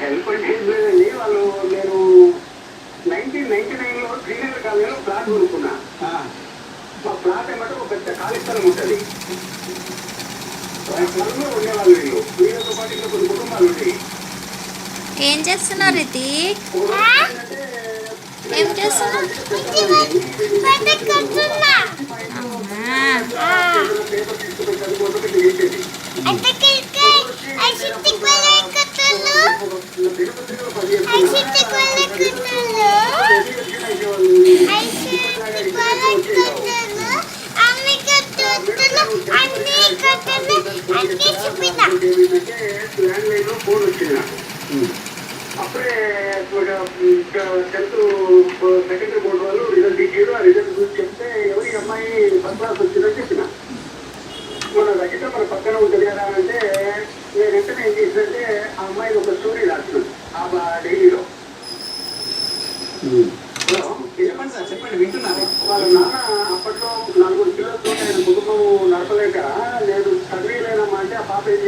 Help అంటే ఏం లేదండి. వాళ్ళు నేను 1999లో శ్రీనగర్ కాలనీలో ఫ్లాట్ కొనుక్కున్నా. మా ఫ్లాట్ ఏమంటే ఒక పెద్ద ఖాళీ స్థలం ఉంటుంది. స్థలంలో ఉండేవాళ్ళు వీళ్ళు. వీళ్ళతో పాటు ఇంకా కొన్ని కుటుంబాలు ఉంటాయి. ఏం చేస్తున్నారు ఇది? ఏం చేస్తున్నారు? అప్పుడే 10th సెకండరీ బోర్డు వాళ్ళు రిజల్ట్ ఇచ్చారు. ఆ రిజల్ట్ గురించి చెప్తే ఎవరి అమ్మాయి ఫస్ట్ క్లాస్ వచ్చిందని చెప్పిన. మన రచిత మన పక్కన ఉంటుంది కదా అంటే నేను వెంటనే ఏం చేసిందంటే ఆ అమ్మాయి ఒక స్టోరీ రాస్తున్నాను ఆ డైరీలో. చెప్పండి, వింటున్నాను. వాళ్ళ నాన్న అప్పట్లో 4 పిల్లలతో ఆయన కుటుంబం నడపలేక నేను చదివేలేనమ్మా అంటే ఆ పాప ఏం